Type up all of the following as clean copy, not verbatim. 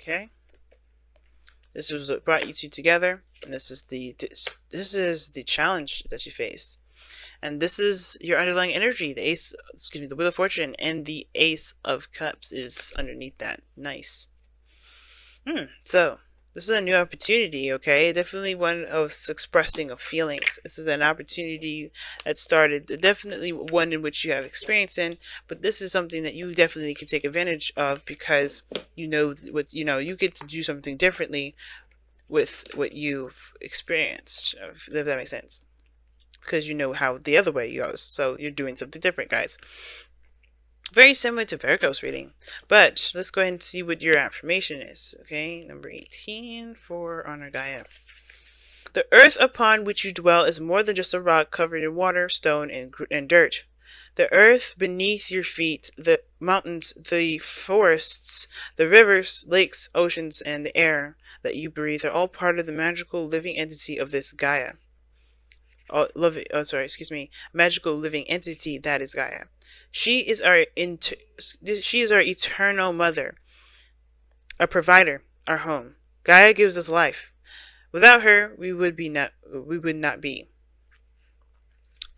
Okay, this is what brought you two together, and this is the challenge that you face, and this is your underlying energy. The ace, excuse me, the Wheel of Fortune, and the Ace of Cups is underneath that. Nice. So this is a new opportunity, okay? Definitely one of expressing of feelings. This is an opportunity that started, definitely one in which you have experience in, but this is something that you definitely can take advantage of because you know what, you get to do something differently with what you've experienced, if that makes sense. Because you know how the other way goes, so you're doing something different, guys. Very similar to Virgo's reading. But let's go ahead and see what your affirmation is. Okay, number 18 for Honor Gaia. The earth upon which you dwell is more than just a rock covered in water, stone, and dirt. The earth beneath your feet, the mountains, the forests, the rivers, lakes, oceans, and the air that you breathe are all part of the magical living entity of this Gaia. Magical living entity that is Gaia. She is our eternal mother, our provider, our home. Gaia gives us life. Without her, we would not be.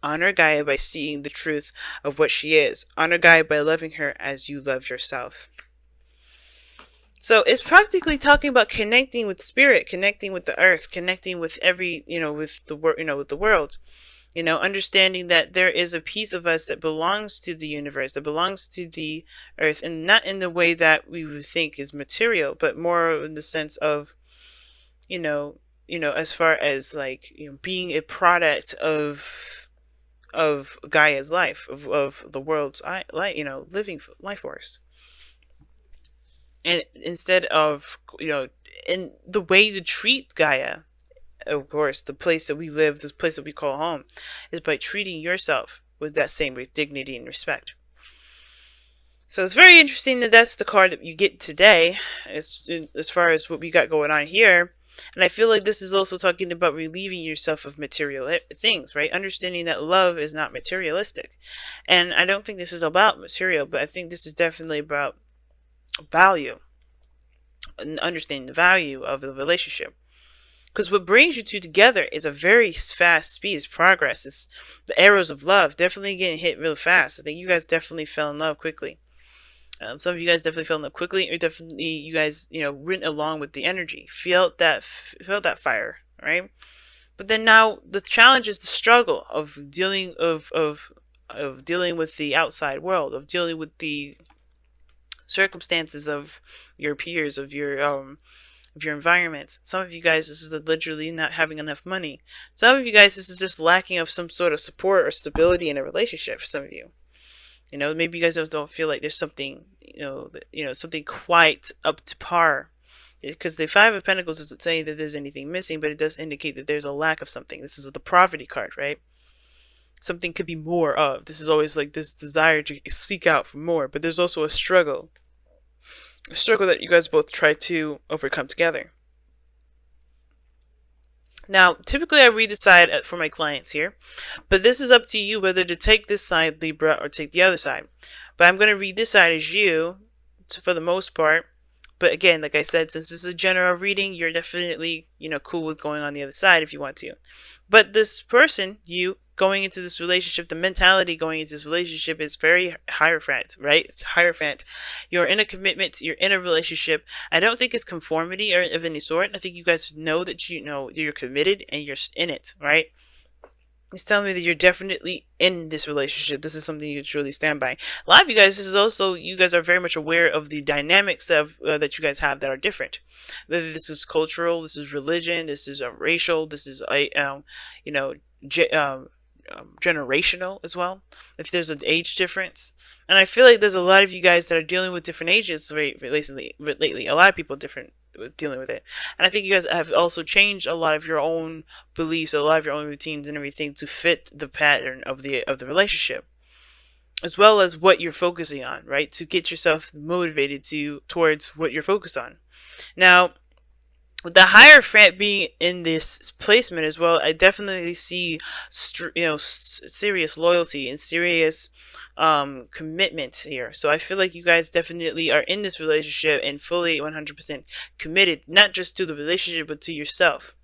Honor Gaia by seeing the truth of what she is. Honor Gaia by loving her as you love yourself. So it's practically talking about connecting with spirit, connecting with the earth, connecting with with the world. Understanding that there is a piece of us that belongs to the universe, that belongs to the earth, and not in the way that we would think is material, but more in the sense of, as far as like, being a product of Gaia's life, of the world's living life force. And instead of, in the way to treat Gaia, of course, the place that we live, this place that we call home, is by treating yourself with that same dignity and respect. So it's very interesting that that's the card that you get today, as far as what we got going on here. And I feel like this is also talking about relieving yourself of material things, right? Understanding that love is not materialistic. And I don't think this is about material, but I think this is definitely about value, and understanding the value of the relationship. Because what brings you two together is a very fast speed. It's progress. It's the arrows of love definitely getting hit real fast. I think you guys definitely fell in love quickly. Some of you guys definitely fell in love quickly, or definitely you guys, went along with the energy, felt that fire, right? But then now the challenge is the struggle of dealing dealing with the outside world, of dealing with the circumstances of your peers, of your environment. Some of you guys, this is literally not having enough money. Some of you guys, this is just lacking of some sort of support or stability in a relationship. For some of you, maybe you guys don't feel like there's something, something quite up to par. Because the Five of Pentacles isn't saying that there's anything missing, but it does indicate that there's a lack of something. This is the poverty card, right? Something could be more of. This is always like this desire to seek out for more, but there's also a struggle. A struggle that you guys both try to overcome together. Now, typically I read the side for my clients here, but this is up to you whether to take this side, Libra, or take the other side. But I'm going to read this side as you, for the most part. But again, like I said, since this is a general reading, you're definitely, cool with going on the other side if you want to. But this person, you, going into this relationship, the mentality going into this relationship is very Hierophant, right? It's Hierophant. You're in a commitment, you're in a relationship. I don't think it's conformity or of any sort. I think you guys know that you're committed and you're in it, right? It's telling me that you're definitely in this relationship. This is something you truly stand by. A lot of you guys, this is also, you guys are very much aware of the dynamics of that you guys have that are different. Whether this is cultural, this is religion, this is racial, this is generational as well, if there's an age difference. And I feel like there's a lot of you guys that are dealing with different ages lately. A lot of people different with dealing with it, and I think you guys have also changed a lot of your own beliefs, a lot of your own routines and everything to fit the pattern of the relationship, as well as what you're focusing on, right? To get yourself motivated towards what you're focused on. Now, With the Hierophant being in this placement as well, I definitely see, serious loyalty and serious commitments here. So I feel like you guys definitely are in this relationship and fully 100% committed, not just to the relationship, but to yourself,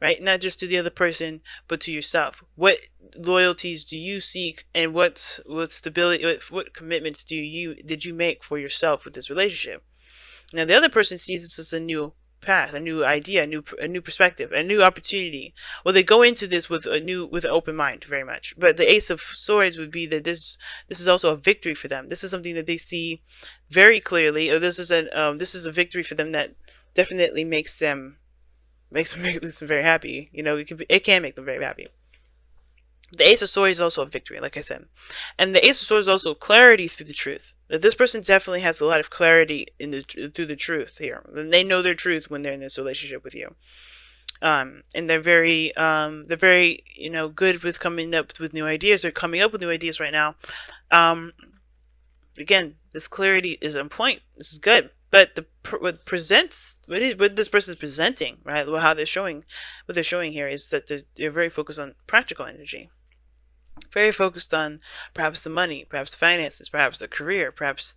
right? Not just to the other person, but to yourself. What loyalties do you seek, and what stability, what commitments did you make for yourself with this relationship? Now, the other person sees this as a new path, a new idea, a new perspective, a new opportunity. Well, they go into this with with an open mind, very much. But the Ace of Swords would be that this is also a victory for them. This is something that they see very clearly, or this is a victory for them that definitely makes them very happy. It can make them very happy. The Ace of Swords is also a victory, like I said. And the Ace of Swords is also clarity through the truth. That this person definitely has a lot of clarity through the truth here. And they know their truth when they're in this relationship with you. And they're very good with coming up with new ideas. They're coming up with new ideas right now. Again, this clarity is on point. This is good. But what this person is presenting, right? What they're showing here is that they're very focused on practical energy. Very focused on perhaps the money, perhaps the finances, perhaps the career, perhaps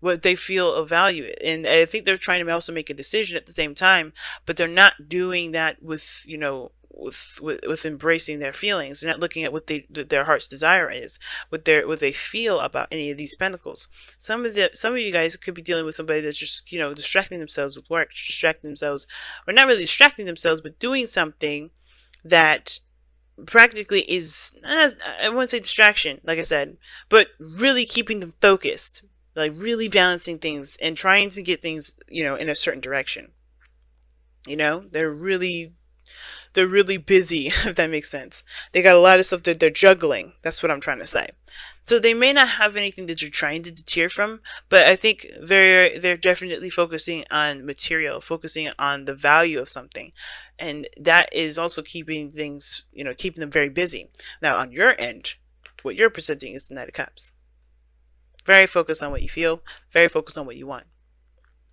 what they feel of value. And I think they're trying to also make a decision at the same time, but they're not doing that with with embracing their feelings. They're not looking at what their heart's desire is, what they feel about any of these pentacles. Some of you guys could be dealing with somebody that's just distracting themselves with work, distracting themselves, or not really distracting themselves, but doing something that practically is, I wouldn't say distraction, like I said, but really keeping them focused, like really balancing things and trying to get things in a certain direction. They're really busy, if that makes sense. They got a lot of stuff that they're juggling. That's what I'm trying to say. So they may not have anything that you're trying to deter from, but I think they're definitely focusing on material, focusing on the value of something. And that is also keeping things, keeping them very busy. Now, on your end, what you're presenting is the Knight of Cups. Very focused on what you feel, very focused on what you want.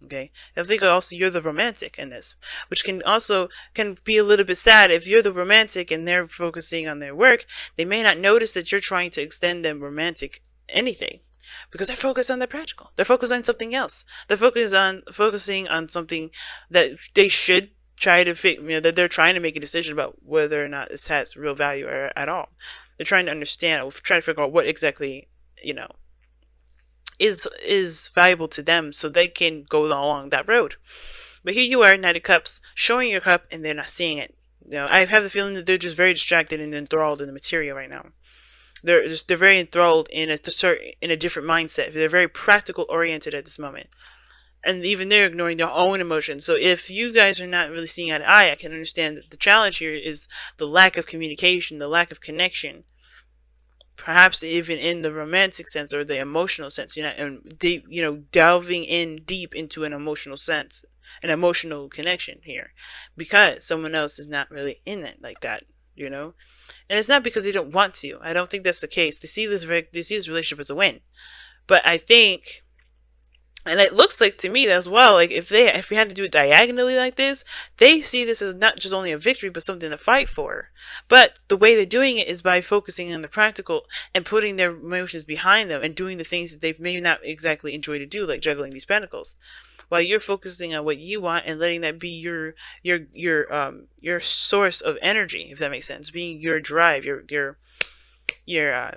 Okay, I think also you're the romantic in this, which can be a little bit sad. If you're the romantic and they're focusing on their work, they may not notice that you're trying to extend them romantic anything, because they're focused on the practical. They're focused on something else. They're focusing on something that they should try to that they're trying to make a decision about whether or not this has real value or at all. They're trying to understand, or trying to figure out what exactly is valuable to them, so they can go along that road. But here you are, Knight of Cups, showing your cup, and they're not seeing it. I have the feeling that they're just very distracted and enthralled in the material right now. They're very enthralled in a different mindset. They're very practical oriented at this moment, and even they're ignoring their own emotions. So if you guys are not really seeing eye to eye, I can understand that the challenge here is the lack of communication, the lack of connection. Perhaps even in the romantic sense or the emotional sense, delving in deep into an emotional sense, an emotional connection here, because someone else is not really in it like that, and it's not because they don't want to. I don't think that's the case. They see this relationship as a win, but I think, and it looks like to me as well, like if we had to do it diagonally like this, they see this as not just only a victory, but something to fight for. But the way they're doing it is by focusing on the practical and putting their emotions behind them and doing the things that they may not exactly enjoy to do, like juggling these pentacles. While you're focusing on what you want and letting that be your source of energy, if that makes sense, being your drive, your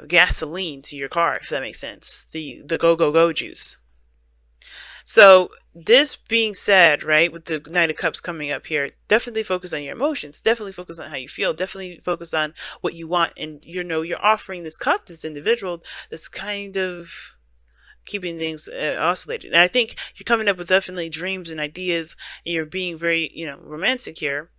gasoline to your car, if that makes sense, the go juice. So this being said, right, with the Knight of Cups coming up here, definitely focus on your emotions, definitely focus on how you feel, definitely focus on what you want, and you're offering this cup, this individual that's kind of keeping things oscillated. And I think you're coming up with definitely dreams and ideas, and you're being very, romantic here.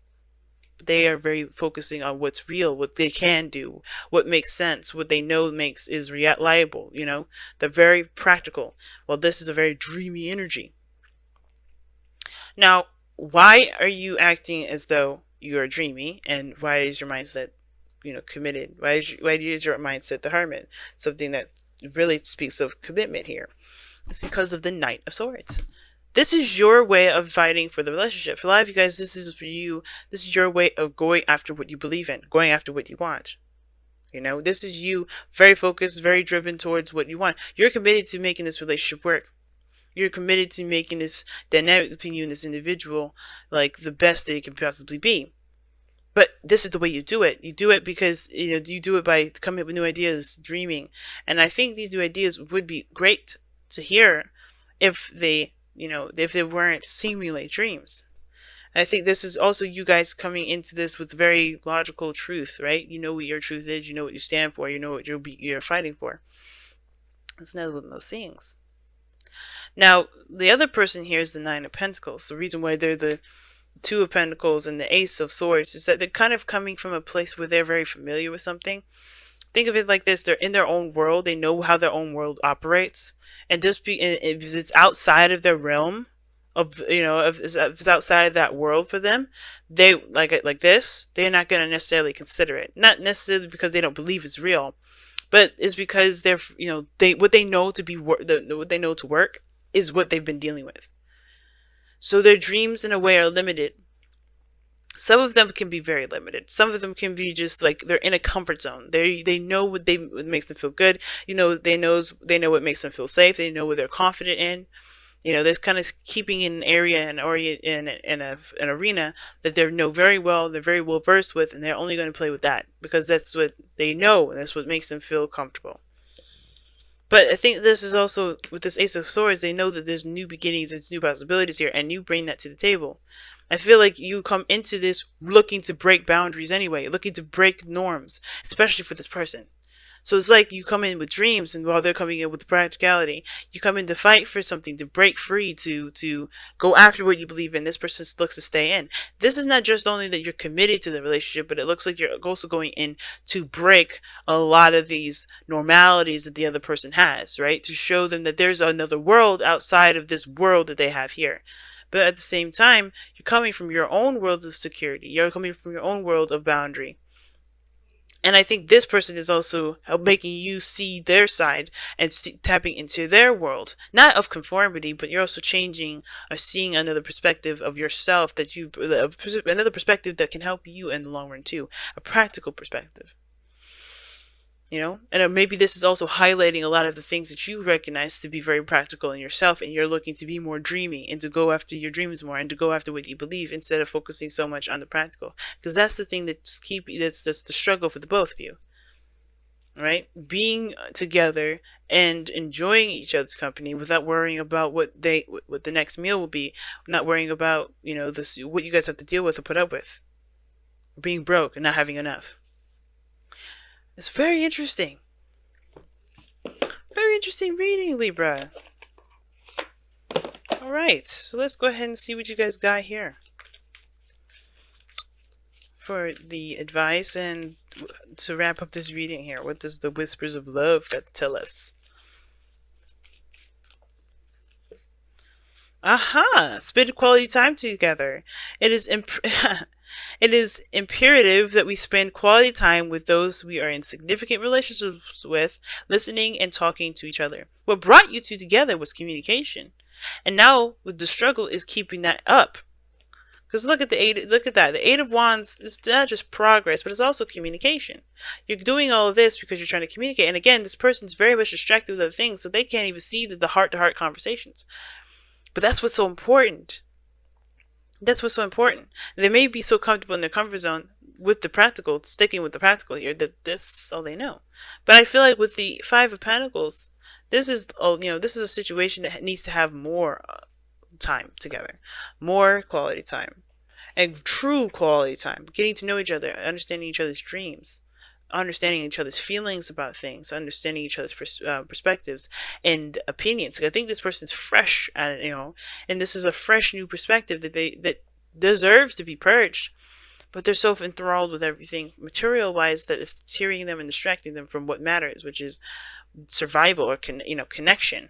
They are very focusing on what's real, what they can do, what makes sense, what they know is reliable. They're very practical. Well, this is a very dreamy energy. Now, why are you acting as though you are dreamy, and why is your mindset, committed? Why is your mindset the hermit? Something that really speaks of commitment here. It's because of the Knight of Swords. This is your way of fighting for the relationship. For a lot of you guys, this is for you. This is your way of going after what you believe in, going after what you want. You know, this is you very focused, very driven towards what you want. You're committed to making this relationship work. You're committed to making this dynamic between you and this individual like the best that it can possibly be. But this is the way you do it. You do it because you do it by coming up with new ideas, dreaming. And I think these new ideas would be great to hear if they weren't seemingly dreams. I think this is also you guys coming into this with very logical truth, right? You know what your truth is, you know what you stand for, you know what you're fighting for. It's another one of those things. Now, the other person here is the Nine of Pentacles. The reason why they're the Two of Pentacles and the Ace of Swords is that they're kind of coming from a place where they're very familiar with something. Think of it like this: they're in their own world. They know how their own world operates, and if it's outside of their realm, if it's outside of that world for them, they like this. They're not going to necessarily consider it. Not necessarily because they don't believe it's real, but it's because they're what they know to be what they know to work is what they've been dealing with. So their dreams in a way are limited. Some of them can be very limited. Some of them can be just like they're in a comfort zone. They know what makes them feel good. They know what makes them feel safe. They know what they're confident in. There's kind of keeping in an area and an arena that they know very well. They're very well versed with, and they're only going to play with that because that's what they know. And that's what makes them feel comfortable. But I think this is also, with this Ace of Swords, they know that there's new beginnings, there's new possibilities here, and you bring that to the table. I feel like you come into this looking to break boundaries anyway, looking to break norms, especially for this person. So it's like you come in with dreams, and while they're coming in with practicality, you come in to fight for something, to break free, to go after what you believe in. This person looks to stay in. This is not just only that you're committed to the relationship, but it looks like you're also going in to break a lot of these normalities that the other person has, right? To show them that there's another world outside of this world that they have here. But at the same time, you're coming from your own world of security. You're coming from your own world of boundary. And I think this person is also making you see their side and tapping into their world, not of conformity, but you're also changing or seeing another perspective of yourself another perspective that can help you in the long run too, a practical perspective. And maybe this is also highlighting a lot of the things that you recognize to be very practical in yourself, and you're looking to be more dreamy and to go after your dreams more and to go after what you believe instead of focusing so much on the practical, because that's the thing that's the struggle for the both of you, right? Being together and enjoying each other's company without worrying about what the next meal will be, not worrying about what you guys have to deal with or put up with, being broke and not having enough. It's very interesting. Very interesting reading, Libra. Alright, so let's go ahead and see what you guys got here for the advice and to wrap up this reading here. What does the Whispers of Love got to tell us? Aha! Spend quality time together. It is It is imperative that we spend quality time with those we are in significant relationships with, listening and talking to each other. What brought you two together was communication. And now the struggle is keeping that up. Because look at that. The Eight of Wands is not just progress, but it's also communication. You're doing all of this because you're trying to communicate. And again, this person's very much distracted with other things, so they can't even see the heart-to-heart conversations. But that's what's so important. That's what's so important. They may be so comfortable in their comfort zone with the practical, sticking with the practical here, that this is all they know. But I feel like with the Five of Pentacles, this is a situation that needs to have more time together, more quality time, and true quality time, getting to know each other, understanding each other's dreams, understanding each other's feelings about things, understanding each other's perspectives and opinions. I think this person's fresh at it, and this is a fresh new perspective that deserves to be purged, but they're so enthralled with everything material wise that it's tearing them and distracting them from what matters, which is survival or connection.